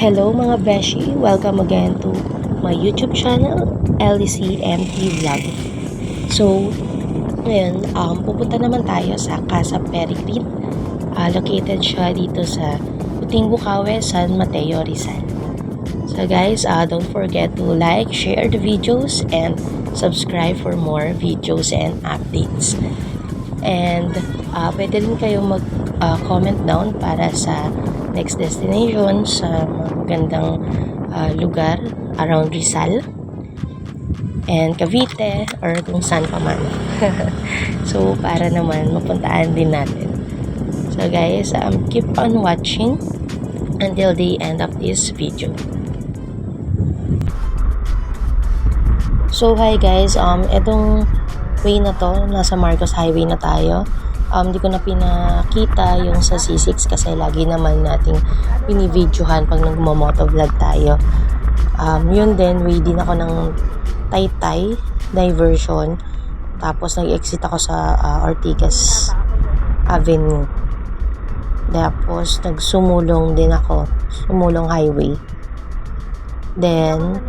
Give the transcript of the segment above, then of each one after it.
Hello mga beshi! Welcome again to my YouTube channel, LDCMT Vlog. So, ngayon, pupunta naman tayo sa Casa Peregrine. Located siya dito sa Puting Bukawe, San Mateo, Rizal. So guys, don't forget to like, share the videos, and subscribe for more videos and updates. And pwede rin kayo mag-comment down para sa next destination sa magandang lugar around Rizal and Cavite or kung saan pa man. So para naman mapuntaan din natin. So guys, keep on watching until the end of this video. So hi guys, itong way na to, nasa Marcos Highway na tayo. Di ko na pinakita yung sa C6 kasi lagi naman nating binibidyohan pag nagmo-motovlog tayo. Yun din, way din ako ng Taytay diversion. Tapos nag-exit ako sa Ortigas Avenue. Tapos nagsumulong din ako, Sumulong Highway. Then,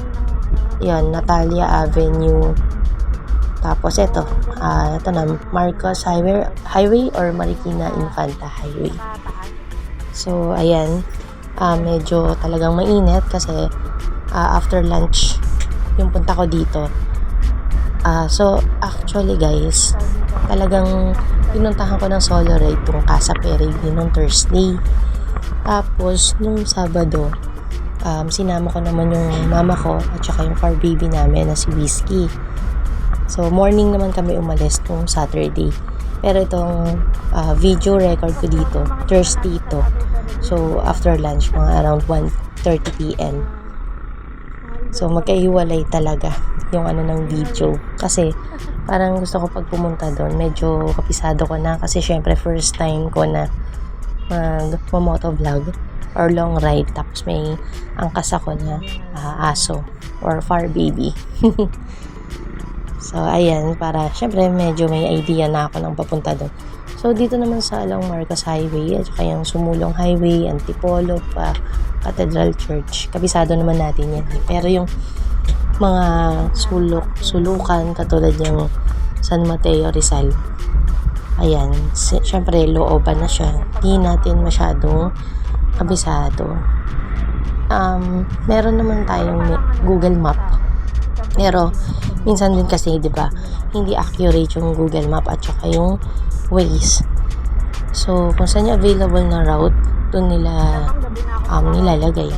yun, Natalia Avenue. Tapos ito na Marcos Highway or Marikina Infanta Highway. So ayan, medyo talagang mainit kasi after lunch yung punta ko dito. So actually guys, talagang pinuntahan ko ng solo ride tong Casa Peregrine nung Thursday. Tapos nung Sabado, sinama ko naman yung mama ko at saka yung fur baby namin na si Whiskey. So, morning naman kami umalis nung Saturday. Pero itong video record ko dito, Thursday ito. So, after lunch, mga around 1:30 p.m. So, magkahiwalay talaga yung ng video. Kasi, parang gusto ko pag pumunta doon, medyo kapisado ko na. Kasi, syempre, first time ko na mag-motovlog or long ride. Tapos, may angkas ako na aso or fur baby. So, ayan, para syempre medyo may idea na ako ng papunta doon. So, dito naman sa along Marcos Highway at saka yung Sumulong Highway, Antipolo pa, Cathedral Church. Kabisado naman natin yan. Pero yung mga sulukan katulad yung San Mateo, Rizal. Ayan, syempre looban na siya. Hindi natin masyadong kabisado. Meron naman tayong Google Map. Pero, minsan din kasi, di ba, hindi accurate yung Google Map at saka yung Waze. So, kung saan yung available na route, doon nila nilalagay.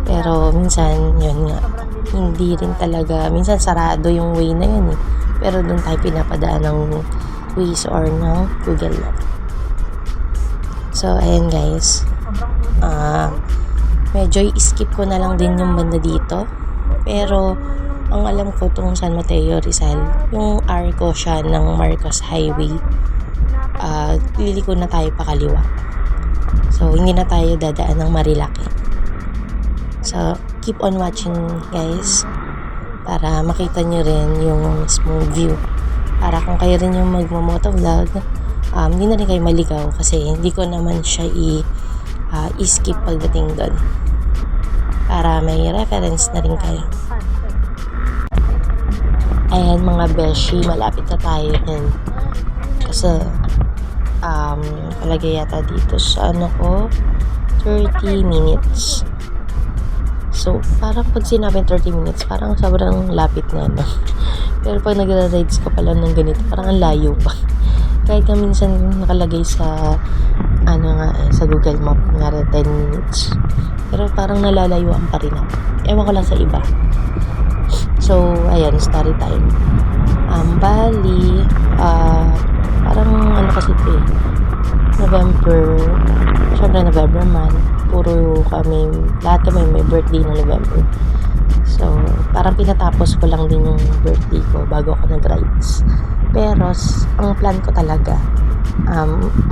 Pero, minsan, yun nga, hindi rin talaga, minsan sarado yung way na yun eh. Pero, doon tayo pinapadaan ng Waze or ng Google Map. So, ayan guys. Medyo i-skip ko na lang din yung banda dito. Pero, ang alam ko itong San Mateo, Rizal, yung arco siya ng Marcos Highway, liliko na tayo pakaliwa. So, hindi na tayo dadaan ng Marilaki. So, keep on watching guys, para makita nyo rin yung mismong view. Para kung kayo rin yung magmamotovlog, hindi na rin kayo maligaw kasi hindi ko naman siya i-skip pagdating doon. Para may reference na rin kayo. Ayan mga beshi, malapit na tayo din. Kasi, palagay yata dito sa 30 minutes. So, parang pag sinabing 30 minutes, parang sobrang lapit na, no? Pero pag nagra-rides ka pala ng ganito, parang ang layo pa. Kahit na minsan nakalagay sa, sa Google Map, nga 10 minutes. Pero parang nalalayuan pa rin ako. Ewan ko lang sa iba. So, ayan, story time. Bali, parang kasi ito eh. Syempre November month. Puro kami, lahat kami may birthday na November. So, parang pinatapos ko lang din yung birthday ko bago ako nag-rides. Pero, ang plan ko talaga,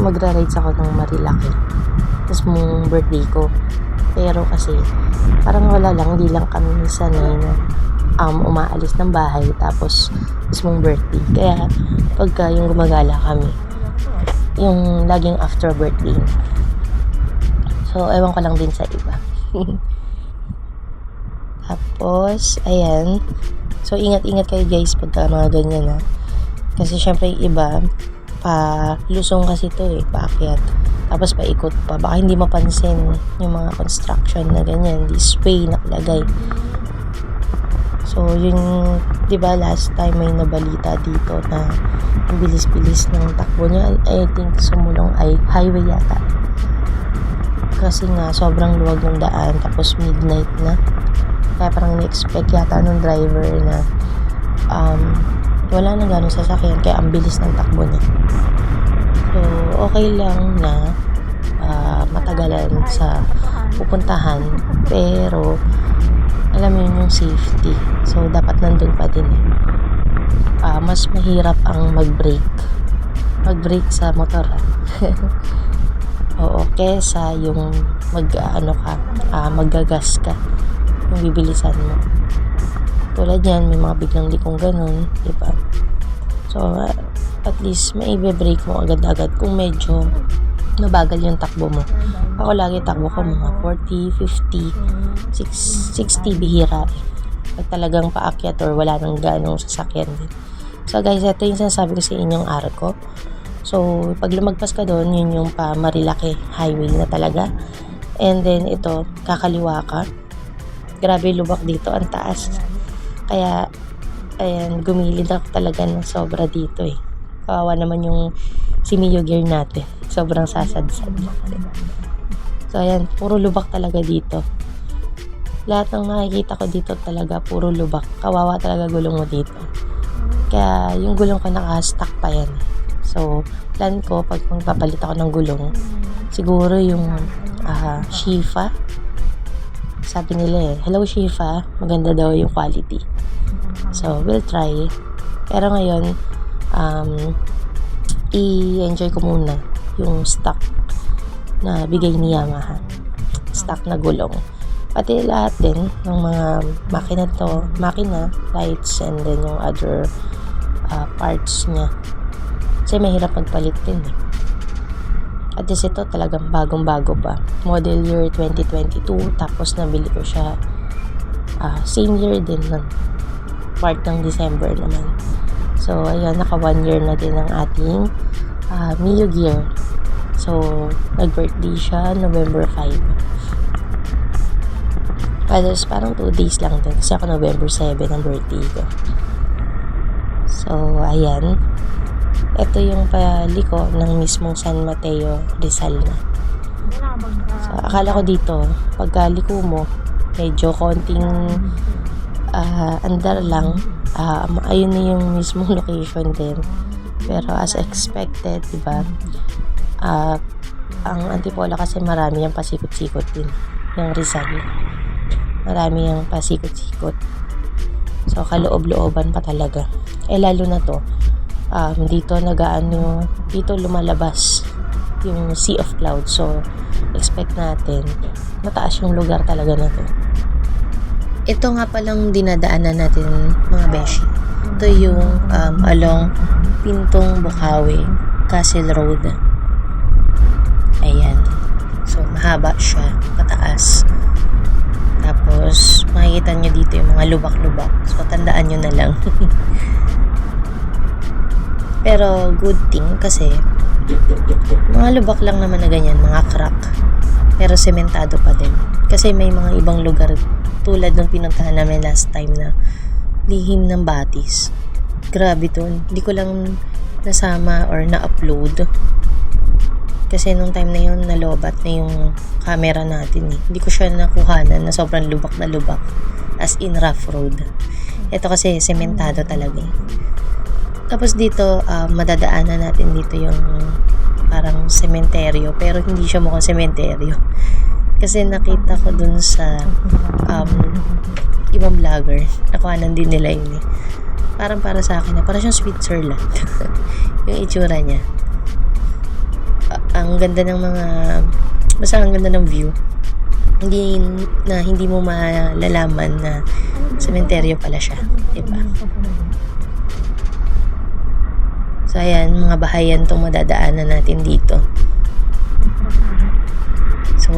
magra-rides ako ng Marilaki. Tapos mong birthday ko. Pero kasi, parang wala lang, hindi lang kami sanay na umaalis ng bahay tapos mismong birthday. Kaya, pagka yung gumagala kami, yung laging after birthday. So, ewan ko lang din sa iba. Tapos, ayan. So, ingat-ingat kayo guys pagka mga ganyan ha. Kasi syempre yung iba, lusong kasi to paakyat. Tapos paikot pa. Baka hindi mapansin yung mga construction na ganyan. This way nakalagay. So, yun, di ba last time may nabalita dito na ang bilis-bilis ng takbo niya. I think sumulong ay highway yata. Kasi nga, sobrang luwag ng daan. Tapos midnight na. Kaya parang na-expect yata ng driver na wala na gano'ng sasakyan. Kaya ang bilis ng takbo niya. So, okay lang na matagalan sa pupuntahan. Pero, alam mo yun yung safety. So, dapat nandun pa din mas mahirap ang mag-brake sa motor. Oo, kesa yung maggagas ka. Yung bibilisan mo. Tulad yan, may mga biglang likong ganun, diba? So, at least may i-brake mo agad-agad kung medyo mabagal yung takbo mo. Ako lagi takbo ko mga 40, 50, 60 bihira pag talagang paakyat or wala nang ganong sasakyan din. So guys, ito yung sinasabi ko sa inyong arko. So pag lumagpas ka doon, yun yung Marilake highway na talaga. And then ito, kakaliwa ka. Grabe lubak dito, ang taas. Kaya ayan, gumilid ako talaga ng sobra dito Kawawa naman yung si Mio gear natin. Sobrang sasadsad. So ayan, puro lubak talaga dito. Lahat ng nakikita ko dito talaga puro lubak. Kawawa talaga gulong mo dito. Kaya yung gulong ko naka-stack pa yan. So plan ko pag magpapalit ako ng gulong, siguro yung Shifa. Sabi nila hello Shifa, maganda daw yung quality. So we'll try. Pero ngayon i-enjoy ko muna yung stock na bigay ni Yamaha. Stock na gulong. Pati lahat din ng mga makina, lights, and then yung other parts niya. Kasi mahirap magpalit din At least ito talagang bagong-bago pa. Model year 2022. Tapos nabili ko siya same year din ng part ng December naman. So, ayun, naka 1 year na din ang ating Mio gear. So, nag-birthday siya November 5. Others, parang 2 days lang din. Kasi ako November 7 ang birthday ko. So, ayan. Ito yung paliko ng mismong San Mateo, Rizal na. So, akala ko dito, pagkaliko mo, medyo konting andar lang. Ayun na yung mismong location din. Pero as expected, diba? Ang Antipolo kasi marami yung pasikot-sikot din. Yung Rizal. Marami yung pasikot-sikot. So, kaloob-looban pa talaga. Lalo na to. Dito lumalabas yung Sea of Clouds. So, expect natin mataas yung lugar talaga na to. Ito nga palang dinadaanan natin mga beshi. Ito yung along Pintong Bukawi, Castle Road. Ayan. So, mahaba siya, mataas. Tapos, makikita nyo dito yung mga lubak-lubak. So, tandaan nyo na lang. Pero, good thing kasi mga lubak lang naman na ganyan, mga crack. Pero, sementado pa din. Kasi may mga ibang lugar tulad nung pinuntahan namin last time na lihim ng batis. Grabe dun. Hindi ko lang nasama or na-upload. Kasi nung time na yun, nalobat na yung camera natin Hindi ko siya nakuhanan na sobrang lubak na lubak. As in rough road. Ito kasi sementado talaga Tapos dito, madadaanan natin dito yung parang sementeryo. Pero hindi siya mukhang sementeryo. Kasi nakita ko dun sa ibang vlogger. Nakuhanan din nila yun Parang para sa akin parang siyang Switzerland. Yung itsura niya. Ang ganda ng basta ang ganda ng view. Hindi mo malalaman na sementeryo pala siya. Diba? So, ayan, mga bahayan itong madadaanan natin dito. So,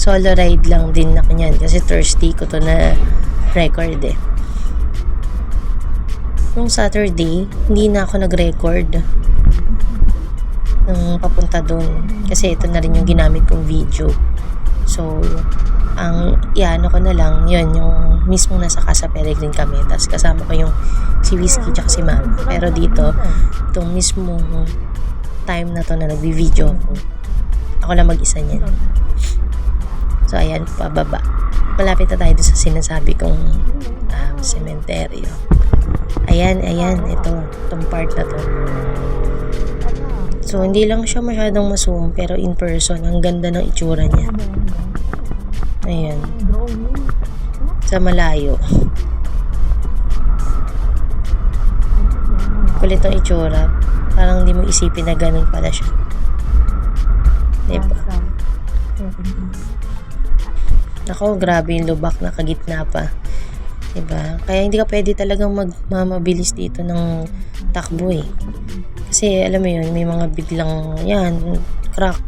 solo ride lang din ako niyan kasi Thursday ko to na record eh. Nung Saturday, hindi na ako nag-record nung papunta doon kasi ito na rin yung ginamit kong video. So, ang iano ko na lang, yun, yung mismo nasa Casa Peregrine kami. Tapos kasama ko yung si Whiskey tsaka si Ma'am. Pero dito, itong mismo time na to na nagbi-video ako lang mag-isa niyan. So, ayan, pababa. Malapit na tayo sa sinasabi kong sementeryo. Ayan, itong part na to. So, hindi lang siya masyadong ma-zoom, pero in person, ang ganda ng itsura niya. Ayan. Sa malayo. Kulit ang itsura. Parang hindi mo isipin na ganun pala siya. Diba? Ako, grabe yung lubak na kagitna pa. Diba? Kaya hindi ka pwede talagang magmamabilis dito ng takbo eh. Kasi alam mo yun, may mga biglang yan, crack.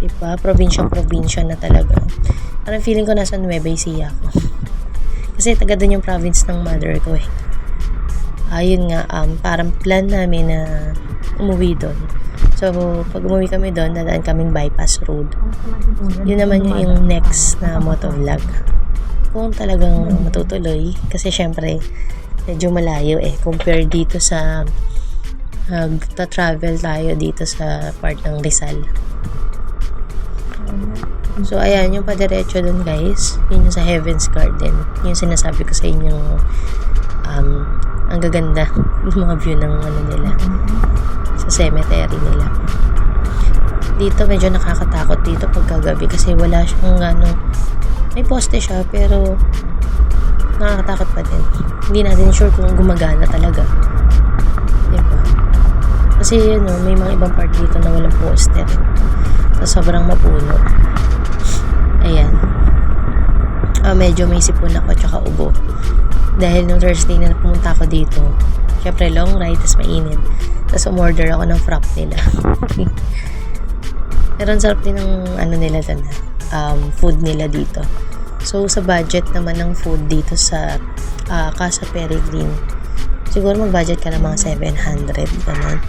Diba? Probinsya na talaga. Parang feeling ko nasa Nueva Ecija ako. Kasi taga doon yung province ng mother ko eh. Ayun nga, parang plan namin na umuwi doon. So, pag umuwi kami doon, dadaan kaming bypass road. Yun naman yung next na motovlog. Kung talagang matutuloy, kasi syempre, medyo malayo eh. Compare dito sa travel tayo dito sa part ng Rizal. So, ayan, yung padiretso dun guys, yun yung sa Heaven's Garden. Yung sinasabi ko sa inyo, ang gaganda yung mga view ng ano nila sa cemetery nila. Dito medyo nakakatakot dito pagkagabi kasi wala siyang may poste siya pero nakakatakot pa din. Hindi natin sure kung gumagana talaga. Diba? Kasi may mga ibang part dito na walang poste. So, sobrang mapuno. Ayan. Medyo may sipon ako tsaka ubo. Dahil nung Thursday na pumunta ako dito, syempre long ride, tas mainit. Tas umorder ako ng frap nila. Pero ang sarap din ng nila dun, food nila dito. So sa budget naman ng food dito sa Casa Peregrine, siguro mag-budget ka ng mga 700 ganun.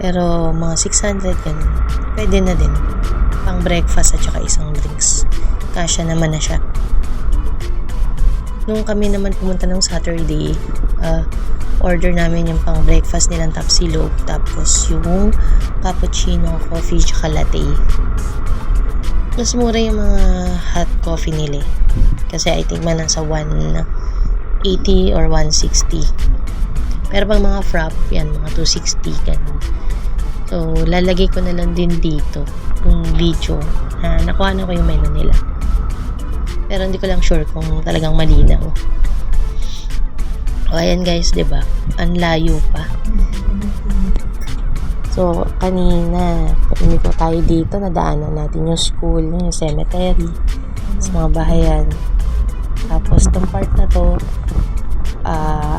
Pero mga 600 ganun. Pwede na din. Pang breakfast at saka isang drinks. Kasya naman na siya. Nung kami naman pumunta ng Saturday, order namin yung pang breakfast nilang tapsilog, tapos yung cappuccino, coffee, tsaka latte. Mas mura yung mga hot coffee nila. Kasi I think man nasa 180 or 160. Pero pang mga frap, yan, mga 260, ganun. So, lalagay ko na lang din dito yung video. Nakuha na ko yung menu nila. Pero hindi ko lang sure kung talagang malinaw. O, ayan guys, diba? Ang layo pa. So, kanina, umiko tayo dito, nadaanan natin yung school, yung cemetery, sa mga bahayan. Tapos, itong part na to,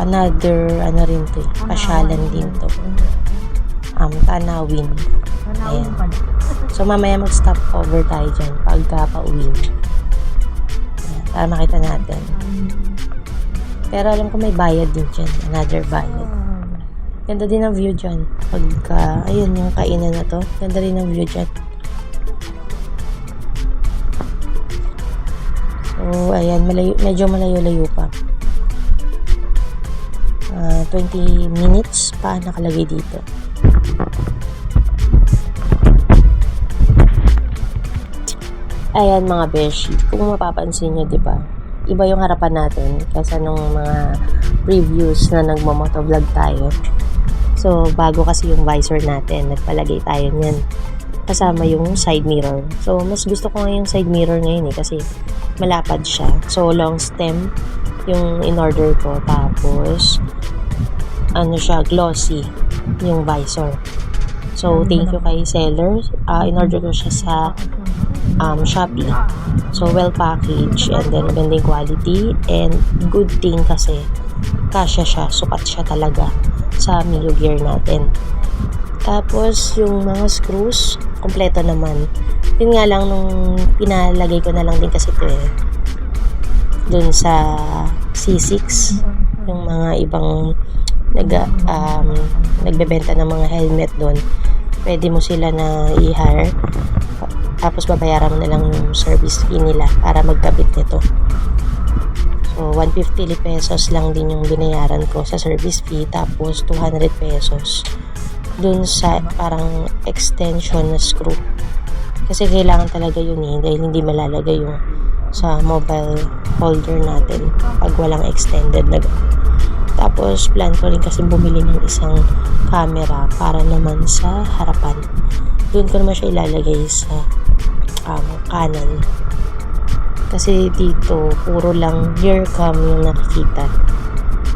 another, rin to, pasyalan din to. Tanawin. Ayan. So, mamaya mag-stop over tayo dyan, pagka pauwi. Para makita natin. Pero alam ko may bayad din dyan. Another bayad. Ganda din ang view dyan. Pagka, ayun yung kainan na to. Ganda rin ang view dyan. So, ayan. Medyo malayo-layo pa. 20 minutes pa nakalagay dito. Ayan mga beshi, kung mapapansin nyo, diba? Iba yung harapan natin kaysa nung mga previews na nagmo-motovlog tayo. So, bago kasi yung visor natin, nagpalagay tayo niyan. Kasama yung side mirror. So, mas gusto ko nga yung side mirror ngayon kasi malapad siya. So, long stem yung in-order ko. Tapos, siya, glossy yung visor. So, thank you kay seller. In-order ko siya sa Shopee. So, well packaged and then magandang quality and good thing kasi kasya siya, sukat siya talaga sa Mio Gear natin. Tapos, yung mga screws, kompleto naman. Yun nga lang, nung pinalagay ko na lang din kasi ito dun sa C6, yung mga ibang nagbebenta ng mga helmet doon, pwede mo sila na i-hire, tapos babayaran mo na lang yung service fee nila para magkabit nito. So 150 pesos lang din yung binayaran ko sa service fee, tapos 200 pesos dun sa parang extension na screw, kasi kailangan talaga yun dahil hindi malalagay yung sa mobile holder natin pag walang extended na. Tapos plan ko rin kasi bumili ng isang camera para naman sa harapan. Doon ko naman siya ilalagay sa kanan, kasi dito puro lang rear cam yung nakikita.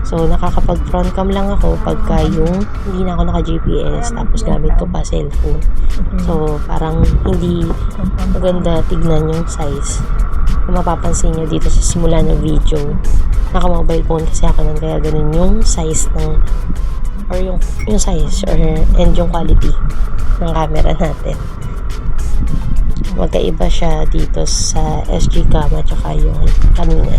So nakakapag front cam lang ako pagka yung hindi na ako naka GPS, tapos gamit ko pa cellphone. So parang hindi maganda tignan yung size. Kung mapapansin nyo dito sa simula ng video, naka mobile phone kasi ako nang, kaya ganun yung size ng or yung size and yung quality ng camera natin. Magkaiba siya dito sa SG cam at saka yung kanina.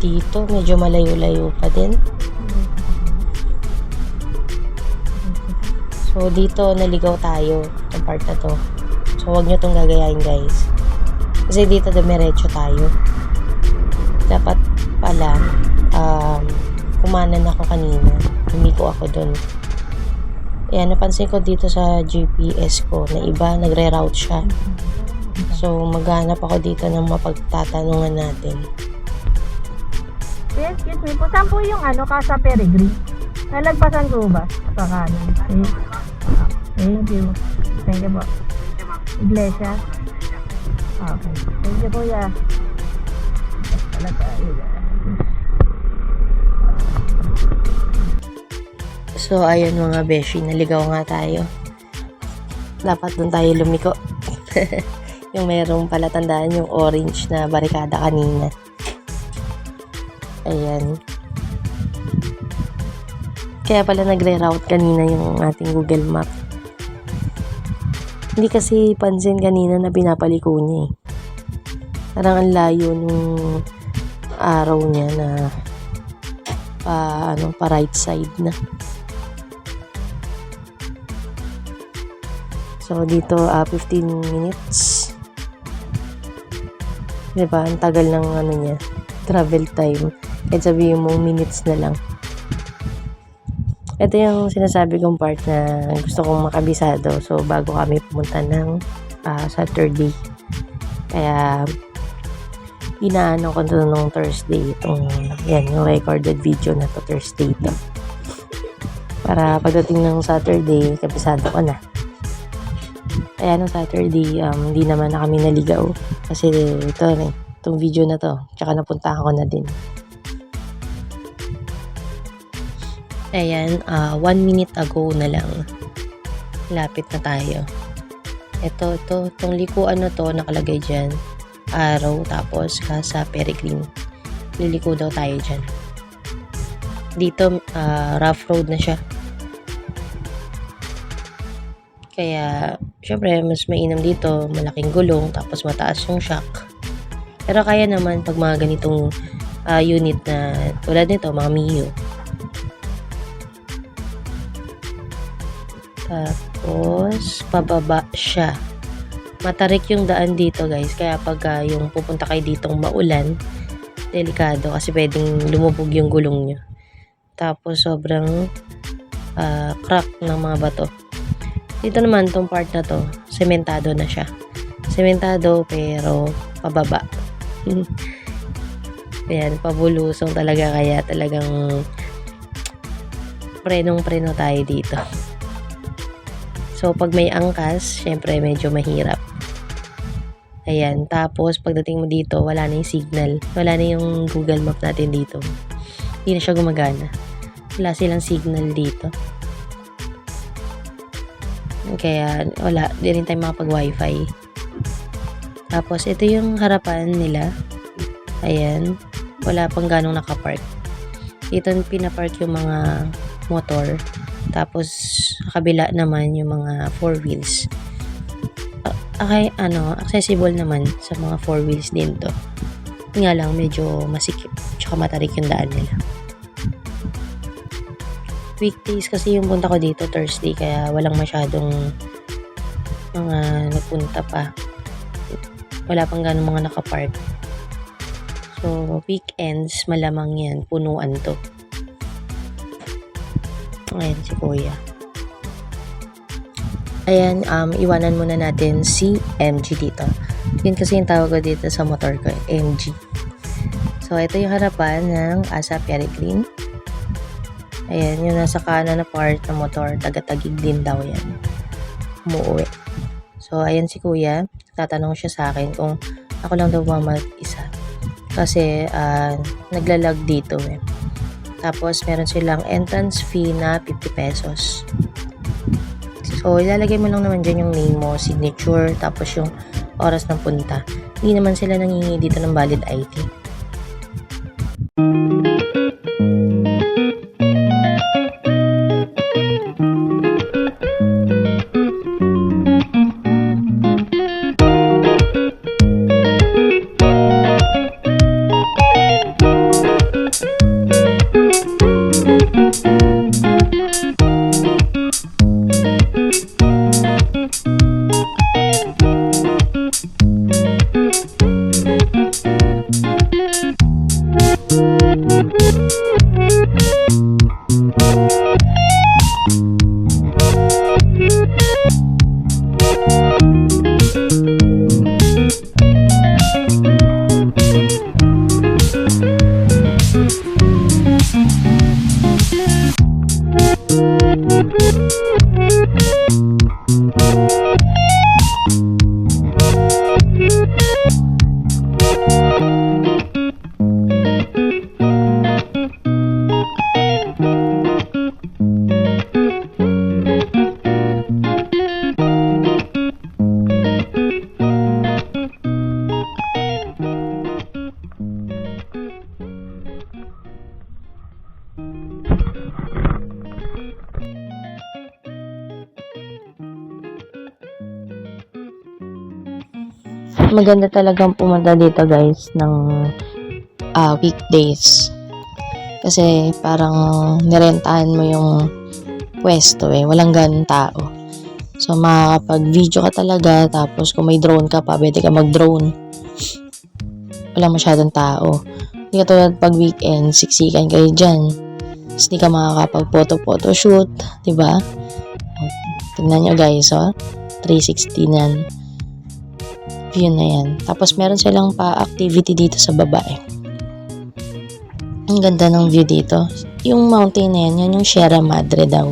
Dito medyo malayo-layo pa din. So dito naligaw tayo ng part na to. So wag nyo tong gagayahin guys, kasi dito dumiretso tayo. Dapat pala kumanan ako kanina, lumiko ako dun. Ayan, napansin ko dito sa GPS ko na iba, nagre-route siya. So maghanap ako dito ng mapagtatanungan natin. Excuse me po, saan po yung Casa Peregrine? Nalagpasan ko ba? Sa kanan. Thank you. Thank you po. Iglesia? Okay. Thank you po, ya. So ayun mga beshi, naligaw nga tayo. Dapat doon tayo lumiko. Yung merong palatandaan yung orange na barikada kanina. Ayan. Kaya pala nagre-route kanina yung ating Google Map. Hindi kasi pansin kanina na pinapaliko niya Parang ang layo nung araw niya na pa right side na. So dito 15 minutes. Diba? Ang tagal ng niya, travel time. Kahit sabihin mo minutes na lang. Ito yung sinasabi kong part na gusto kong makabisado. So, bago kami pumunta ng Saturday. Kaya, inaano ko ito nung Thursday. Yung recorded video na to Thursday to. Para pagdating ng Saturday, kabisado ko na. Kaya nung Saturday, hindi naman na kami naligaw. Kasi itong video na to. Tsaka napunta ako na din. Ayan, 1 minute ago na lang. Lapit na tayo. Itong likuan na to, nakalagay dyan. Araw, tapos Casa Peregrine. Liliko daw tayo dyan. Dito, rough road na siya. Kaya, syempre, mas mainam dito. Malaking gulong, tapos mataas yung shock. Pero kaya naman pag mga ganitong unit na tulad nito, mga Mio. Tapos, pababa siya. Matarik yung daan dito guys. Kaya pag yung pupunta kayo ditong maulan, delikado kasi pwedeng lumubog yung gulong nyo. Tapos, sobrang crack ng mga bato. Dito naman, tong part na to, sementado na siya. Sementado pero pababa. Ayan, pabulusong talaga. Kaya talagang prenong-preno tayo dito. So, pag may angkas, syempre medyo mahirap. Ayan. Tapos, pagdating mo dito, wala na yung signal. Wala na yung Google Map natin dito. Hindi na siya gumagana. Wala silang signal dito. Kaya, wala. Di rin tayo makapag-wifi. Tapos, ito yung harapan nila. Ayan. Wala pang ganong nakapark. Dito pinapark yung mga motor. Tapos, sa kabila naman yung mga 4 wheels. Accessible naman sa mga 4 wheels din to. Nga lang, medyo masikip. Tsaka matarik yung daan nila. Weekdays kasi yung punta ko dito, Thursday. Kaya walang masyadong mga nagpunta pa. Wala pang ganun mga nakapark. So, weekends, malamang yan. Punuan to. Ayan, si Kuya. Ayan, iwanan muna natin si MG dito. Yun kasi yung tawag ko dito sa motor ko, MG. So, ito yung harapan ng Asa Peregrine. Ayan, yung nasa kanan na part ng motor, taga-tagig din daw yan. Umuwi. So, ayan si Kuya. Tatanong siya sa akin kung ako lang daw mag-isa. Kasi, naglalag dito eh. Tapos, meron silang entrance fee na 50 pesos. So, ilalagay mo lang naman dyan yung name mo, signature, tapos yung oras ng punta. Hindi naman sila nangingi dito ng valid ID. Maganda talagang pumunta dito guys ng weekdays. Kasi parang nirentahan mo yung pwesto eh. Walang ganun tao. So makakapag-video ka talaga. Tapos kung may drone ka pa, pwede ka mag-drone. Walang masyadong tao. Hindi ka tulad pag weekend, siksikan kayo dyan. Tapos hindi ka makakapag-photo-photoshoot. Diba? Tignan nyo guys, 360 nan. View na yan. Tapos meron silang pa-activity dito sa baba eh. Ang ganda ng view dito. Yung mountain na yan yung Sierra Madre daw.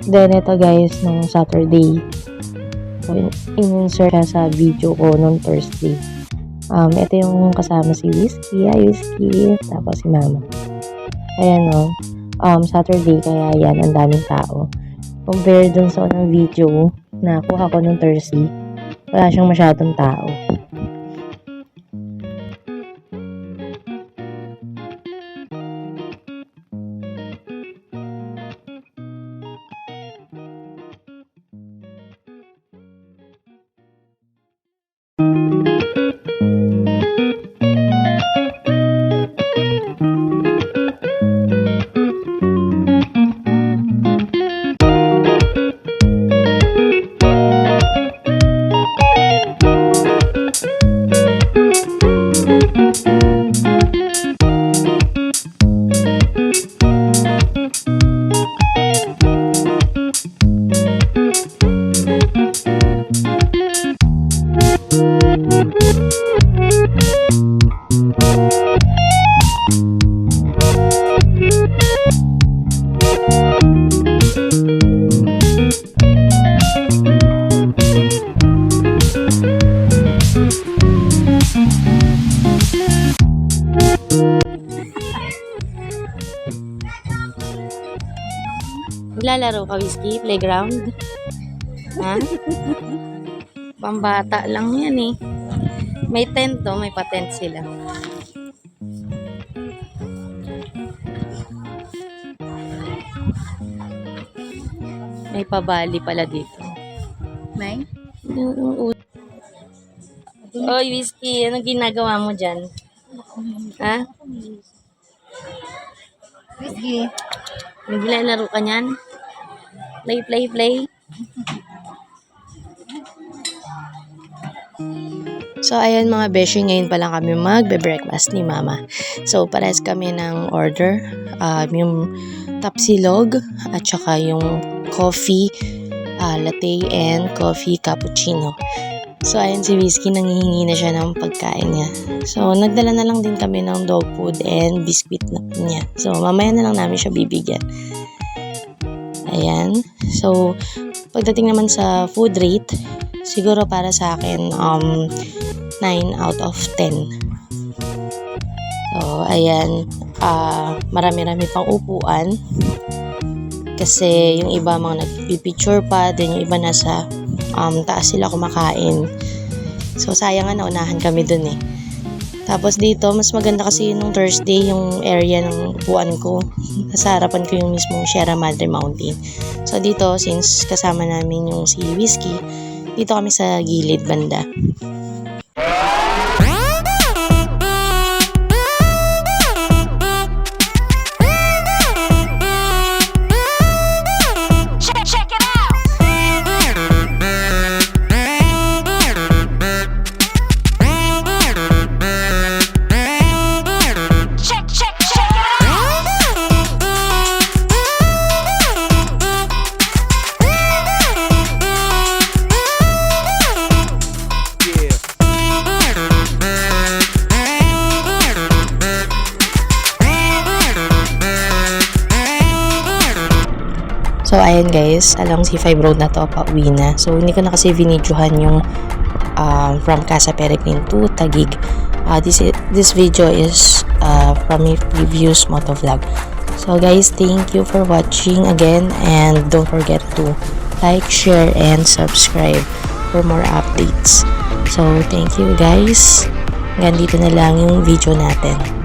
Then, ito guys, nung Saturday, so, in-insert ka sa video ko nung Thursday. Ito yung kasama si Whiskey, Whiskey, tapos si Mama. Ayan o, Saturday, kaya yan, ang daming tao. Compare dun sa unang video na kuha ko nung Thursday, wala siyang masyadong tao. Maglalaro ka, Whiskey? Playground? Ha? Pambata lang yan eh. May tent to, may patent sila. May pabali pala dito. May? Oy, Whiskey, anong ginagawa mo dyan? Ha? Whiskey. Naglalaro ka niyan? Play. So, ayan mga beshi, ngayon pa lang kami magbe-breakfast ni Mama. So, pares kami ng order. Yung tapsilog at saka yung coffee, latte and coffee cappuccino. So, ayan si Whiskey, nangihingi na siya ng pagkain niya. So, nagdala na lang din kami ng dog food and biscuit na niya. So, mamaya na lang namin siya bibigyan. Ayan. So, pagdating naman sa food rate, siguro para sa akin, 9 out of 10. So, ayan. Marami-rami pang upuan. Kasi yung iba mga nagpipicture pa, then yung iba nasa taas sila kumakain. So, sayang nga naunahan kami dun eh. Tapos dito, mas maganda kasi nung Thursday, yung area ng upuan ko. Nasa harapan ko yung mismong Sierra Madre Mountain. So, dito, since kasama namin yung si Whiskey, dito kami sa gilid banda. So, ayan guys, along C5 road na to, pauwi na. So, hindi ko na kasi vinidyohan yung from Casa Peregrine to Taguig. This video is from my previous motovlog. So, guys, thank you for watching again and don't forget to like, share, and subscribe for more updates. So, thank you guys. Hanggang dito na lang yung video natin.